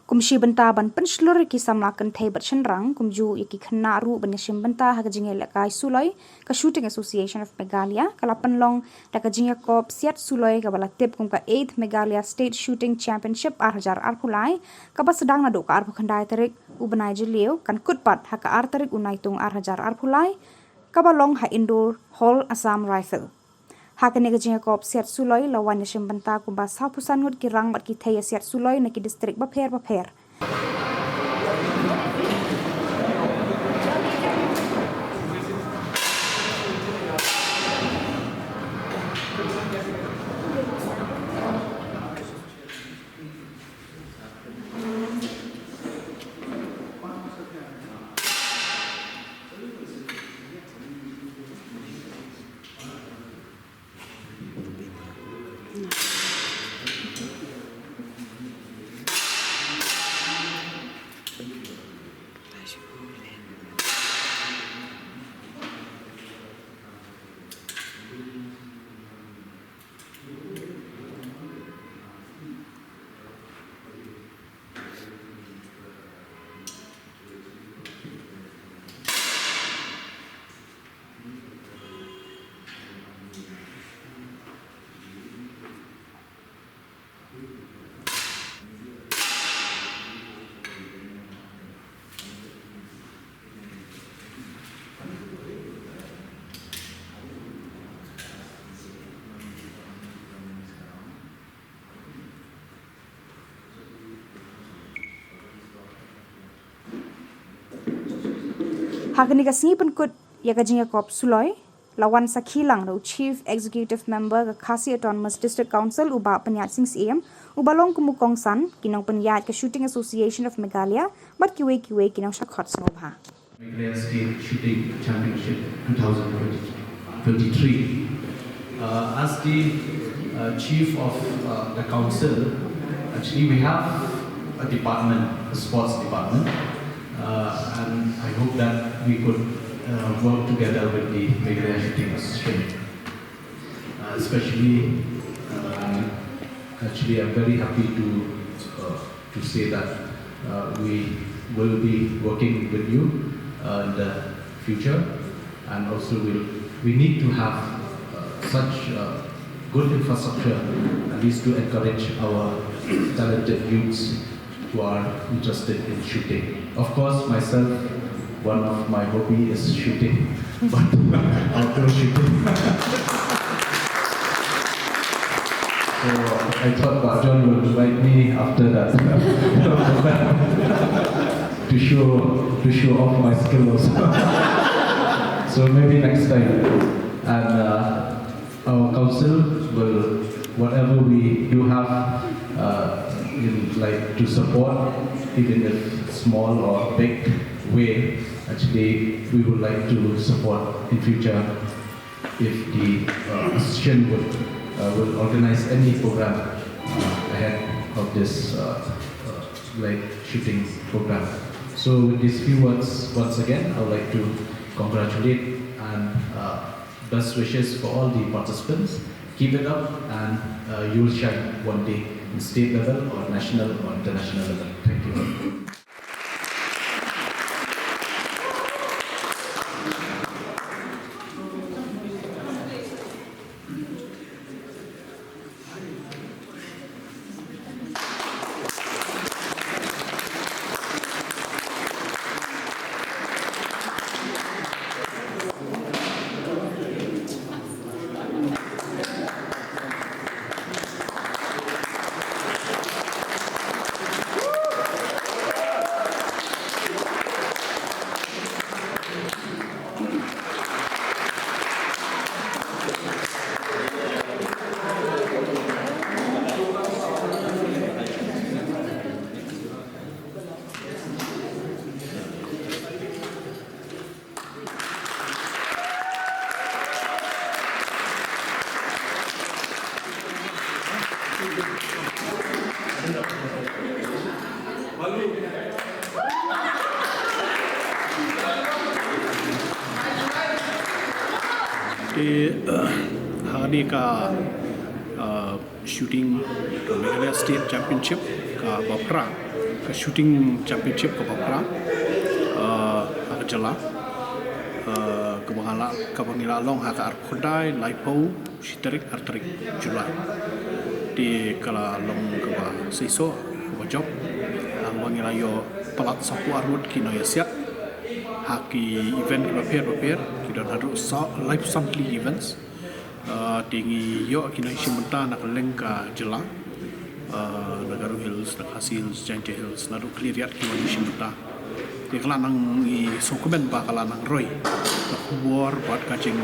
kum shi Bynta ban penslur ki Samla kan Thei bercenrang kum ju yaki khna ru ban Shim Bynta ha Jingiakop Suloi ka Shooting Association of Meghalaya kala penlong da ka Jingiakop Siat Suloi ka bala tip kum ka 8th Meghalaya State Shooting Championship 2024 ka ba sedang na do ka arpu khandai tarik ubanai jelio kan kutpat ha ka ar tarik unai tung 2024 ka ba long ha indoor hall Assam rifle Hakane ka Jingiakop Siat Suloi lawan Shim Bynta kumba sapusan Ngut ki rang mat ki Thei Siat Suloi na ki distrik Bapher. Hakane ka singi penkut ya ka Jingiakop Suloi lawan sa Shillong ro Chief Executive Member ka Khasi Autonomous District Council uba penyat sing CM ubalong kumukong san kinong penyat ka Shooting Association of Meghalaya mat kiwe kinong shakhot snobha Meghalaya State Shooting Championship 2023. As the chief of the council, actually we have a department, a sports department, and I hope that we could work together with the Meghalaya Shooting Association. Especially, actually I'm very happy to say that we will be working with you in the future, and also we need to have such good infrastructure at least to encourage our talented youths who are interested in shooting. Of course, myself, one of my hobby is shooting, but outdoor shooting. So I thought Bajon will invite me after that to show off my skills. So maybe next time. And our council will, whatever we do have, like to support, even if small or big way, actually we would like to support in future if the association will organize any program ahead of this like shooting program. So with these few words, once again, I would like to congratulate and best wishes for all the participants. Keep it up, and you will shine one day in state level or national or international level. Thank you. हाने का शूटिंग Meghalaya state championship का बपरा ke shooting championship ke Papra ke Jala ke Bangala long ha ka Arkhodai Laipo Shiterik Arterik Julai di kala long ke ba Seiso ke job ang Bangala yo palat sapu armut kino ya Siat haki event prepare kita haru live sampling events tinggi yo kino Shim nak lengka Jala Nagaru Hills, Naghasills, Jangja Hills, Naru Kliriat Kiwani Shimta. Di kalanang i sokumen ba kalanang Roy. War buat kacing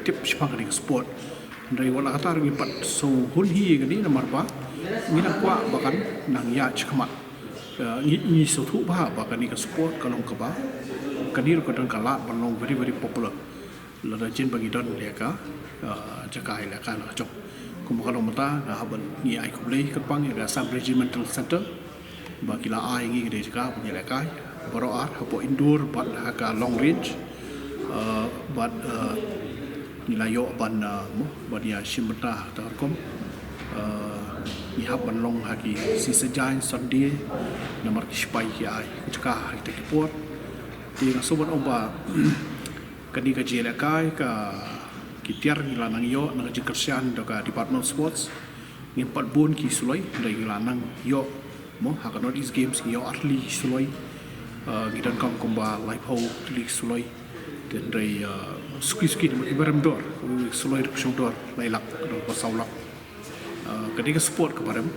tip sepang kali sport. Dari wala katar mi pat so hunhi gani namar ba. Mina kwa bahkan nang ya cekamat. Ni so tu ba bahkan ni ke sport kalong ke ba. Kadir ko dan kalat balong very popular. Lada jin bagi don dia ka jakai la kan jong. Kalau mata haban ni ai kublai kerpang ya Sam Regimental Center bagi la ai ngi gede juga punya lekai baro ar hapo indoor bat haka long range bat nilai yo ban bat ya Shimta tarkom ni haban long haki si sejain Sunday nomor kispai ya ai juga kita kipot di sobat oba kadi kaji lekai ka kitiar ngilanang yo nang jekersian doka Department of Sports ngimpat bon ki Suloi dari ngilanang yo mo haka Northeast Games yo atli Suloi ngidan kam komba live ho li Suloi dan dari suki di ibaram dor Suloi di dor lailak do pasaulak ketika sport kepadam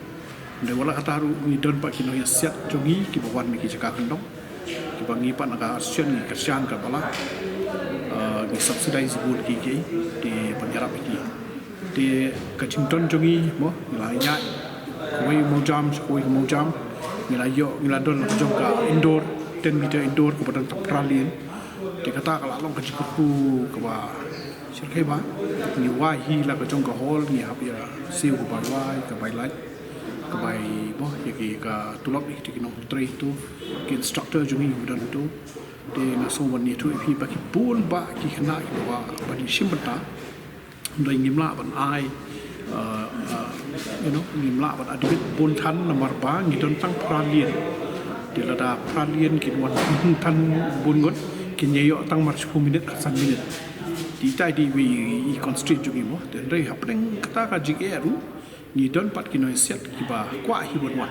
dari wala kataru ngidan pak kino ya Siat jongi ki bawan ki jaka kendong ki bangi pak naga asian ni kersian ka bala di subsidize buat gigi di penjara gigi di kecington jongi mo nilainya koi mau jam nilai yo nilai don jong ka indoor 10 meter indoor kepada peralian di kata kalau long kecikupu ke ba sirkai ba ni wahi la ke jong ka hall ni hab ya siu ke bai ke bai light ke bai mo yaki ka tulap iki kinong tray tu ki instructor jongi udan tu di naso wani tu ipi bagi pun ba ki kena ki ba bani Shimbata dai ngimla ban ai ngimla ban adibit pun tan nomor ba ngidon tang pralien di lada pralien ki wan tan bun ngot ki nyeyo tang mar 10 minit asan minit di tai di wi constraint jungi mo den dai hapeng kata ka jikeru ngidon pat ki no Siat ki ba kwa hi bon wan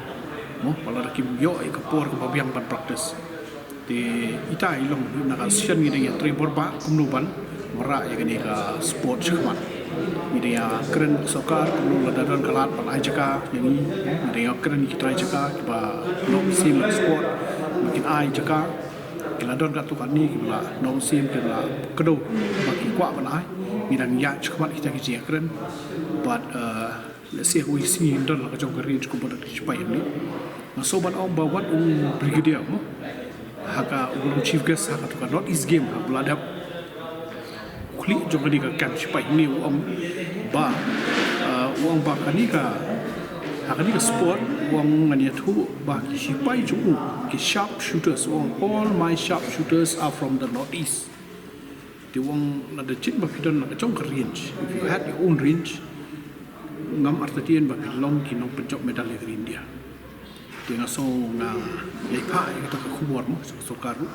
mo pala ki yo e ka por ka biang ban practice di ita ilong nakasian gini ya tribor ba kumnuban mara ya gini ka sport cuma gini ya keren soccer kumnu ladaran kalat pan ajaka ini gini ya keren kita ajaka ba long sim sport makin ajaka kila don ka tukan ni kila long sim kila kedo makin kuat pan ai bidang ya cuma kita kiji keren but let's see we see don la jong range ko bodak supaya ni sobat om bawat brigadier mo haka ulung chief guest haka tuka Northeast game beladap kuli jong ka camp sipai ni uang ba kanika haka ni ka sport uang ngania tu ba ki sipai jong ki sharp shooters uang all my sharp shooters are from the Northeast di uang nada chin ba pidon nada jong ka range if you had your own range ngam artatian ba long ki nong penjok medali dari India dengan so na lepa yang kita kubur mo so karu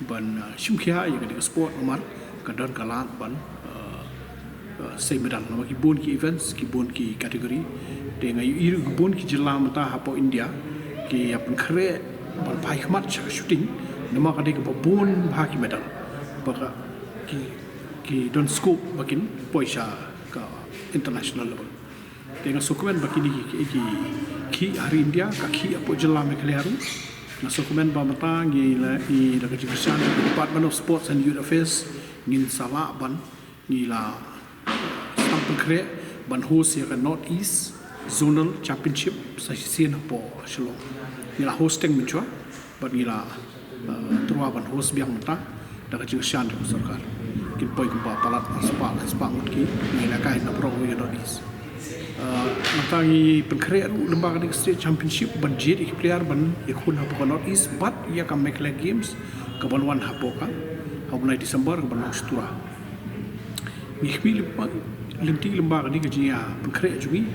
ban simkhia yang kita sport nomor kadon kalat ban sei medal nomor ki bon ki events ki bon ki kategori dengan iru bon ki jila mata hapo India ki apun kre ban pai khmat shooting nama kadai ke bon ha ki medal baka ki don scope bakin poisa ka international level dengan sokumen baki ni ki hari India kaki apo jela Meghalaya na sokumen ba mata ngi la i da kejurusan Department of Sports and Youth Affairs ngin sala ban ni la sampun kre ban host ya North East Zonal Championship sa sin apo Shillong ni la hosting menchua ban ni la terwa ban host biang mata da kejurusan di sarkar kin poi kumpa palat spa ki ni la kai na pro ya North East Natangi penkreat lembaga di state championship banjir player ban yakun hapo North East but ia kam Meghalaya games kabalwan hapo ka hapo Desember kabalwan stura nihmi lembaga di gajinya penkreat jungi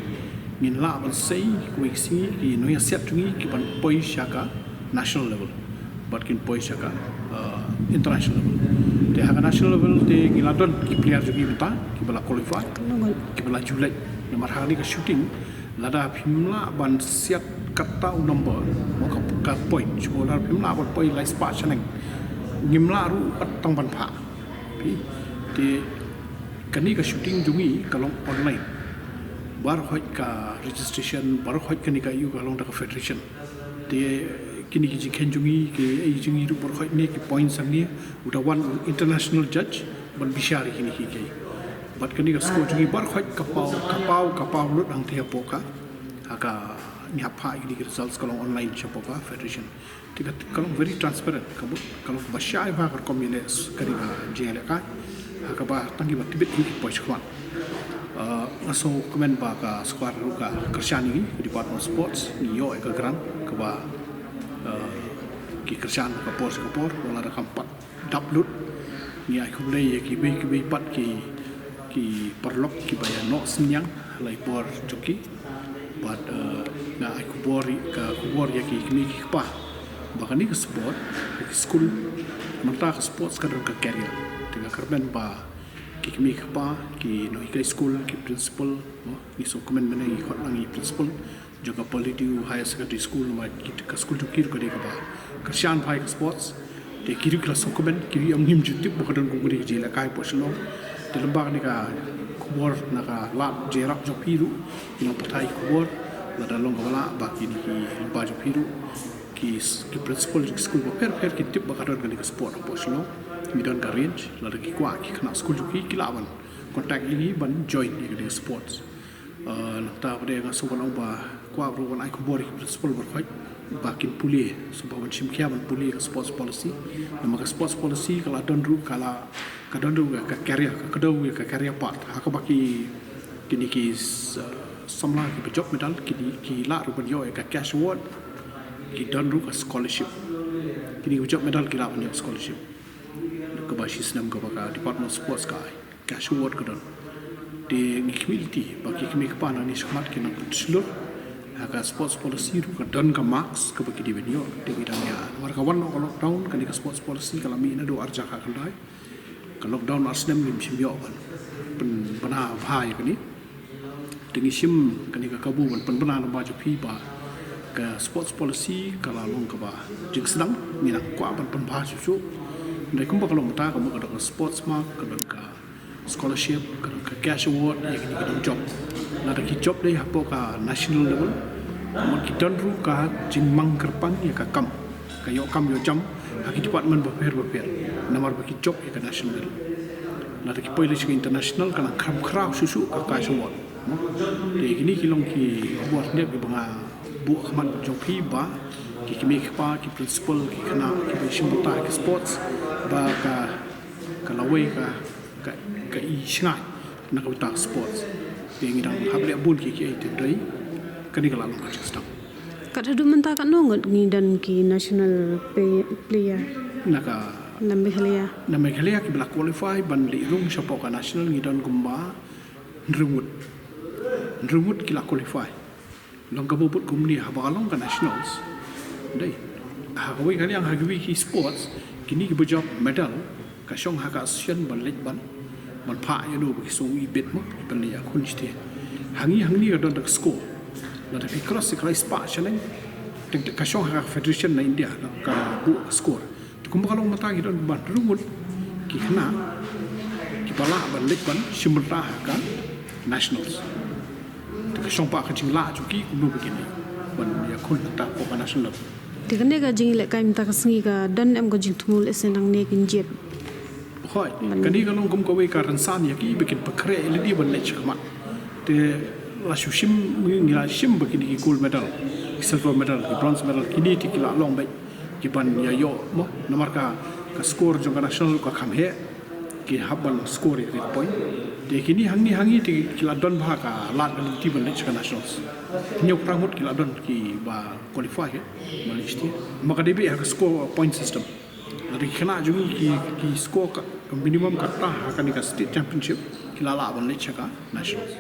ngin la ban sei ku iksi ki no ya siat tungi ki ban poi shaka national level but kin poi shaka international level te ha national level te ngiladon ki player jugi bita ki bala qualify ki bala julai nomor hari ka shooting lada phimla ban siat kata number mo ka point chola phimla ban poi lai spa chaneng ngimla ru atang ban pha pi te kani ka shooting jungi kalong online bar hoi ka registration bar hoi kani ka yu kalong da federation te kini ki ken jungi ke ai jungi ru bar hoi ne ki points ang ni uda one international judge ban bishari kini ki ke but kani ka score jungi bar hoi kapau lut ang thia poka aka ni apa ini results kalong online chapoka federation tika kalong very transparent kalong bashai ba kar komile kani ka jele ka aka ba tangi ba tibet ni pois kwan aso komen ba ka squad ruka kershani department sports ni yo ka gran ka ba ki kershan ka por wala da kampat daplut ni ai kumle ki be pat ki perlok ki baya no senyang lai por joki but na ai kubor ya ki pa bahkan ni ke sport ke school mata ke sports ka ka career tinga karben ba ki pa ki no ke school ki principal ni so komen mena ni khot ngi principal jaga politiu higher secondary school ma ki ka school jo kir ka de ka ba kershan phai ke sports te kiri kelas so komen kiri am nim jutip bakadon ko guri jela kai po Shillong te lembang ni ka kubor na ka lap jerap jo piru ni patai kubor la dalong wala ba ki ni ba jo piru ki principal school ba per ki tip bakadon ka ni sport po Shillong mi don ka range la ki kwa ki kana school jo ki lawan contact ini ban join ni ka sports ta ba de ga so ban ba kwa ro ban ai kubor ki principal ba khoi bakin puli sebab Shim kia ban puli ke sports policy nama ke sports policy kalau don ru ka career part hak baki kini ki Samla ki job medal ki la ru ban yo ka cash award ki don ru ka scholarship kini job medal ki la ban yo scholarship ke ba sistem ke ba department sports ka cash award ka don di community baki kami ke pana ni semat kena seluruh haka sports policy ru ka don ka marks ka bagi di video de bidangnya warga wan no lockdown kan ka sports policy kala mi na do arja ka kandai ka lockdown asnem lim Shim yo ban bana bhai ka ni tingi Shim kan ka kabu ban bana na ba jo phi ba ka sports policy kala long ka ba jing sedang mi na kwa ban bha su dai kum ba kalong ta ka mo ka sports mark ka don ka scholarship ka cash award ya ka ni job na da ki job dai hapo ka national level mon ki don ru ka jingmang kerpang ya ka kam ka yo kam yo jam ha ki department ba per namar ba ki job ya ka national level na da ki poi le international kana kham khrau susu ka ka award de ki ni ki long ki award ne bi banga bu khman job phi ba ki mi pa ki principal ki kana ki be shimbota ki sports ba ka lawe ka i shngai na ka ta sports yang idang hable bul ki ai te dai kani kala long ka system kat hadu menta kat Ngut ni dan ki national player naka na Meghalaya ki bla qualify ban li rung shapo ka national ni dan gumba nrumut ki la qualify long ka bubut gumni ha ba long ka nationals dai ha ko kali yang ha ki sports kini ki job medal ka shong ha ka asian ban lek ban pha ya do ki so i bet mo ban ya kun ste hangi ka don da score la da cross ka spa challenge ting ka shong ha federation na India ka bu score to kum kalong mata ki don ban rumut ki khna ki bala ban lek ban shimra ka nationals to ka shong pa ka jing la chu ki kum do begini ban ya kun ta ko ka national tikane ka jing le kai mta ka singi ka dan em ko jing thumul esenang ne kin jet hoi kani ka long kum ko we ka ransan ya ki bikin pakre lidi ban lech khama te la Shim ngi la Shim begini ki gold medal silver medal ki bronze medal kini ti ki la long bai ki ban ya yo mo nomor ka score jong national ka kham he ki habal score ri point de kini hangi ti ki la don bha ka la ti ban lech ka nationals nyok prangut ki la don ki ba qualify he malisti maka debi ha score point system dari kena juga ki score ka minimum kata akan di state championship kilala ban lech ka nationals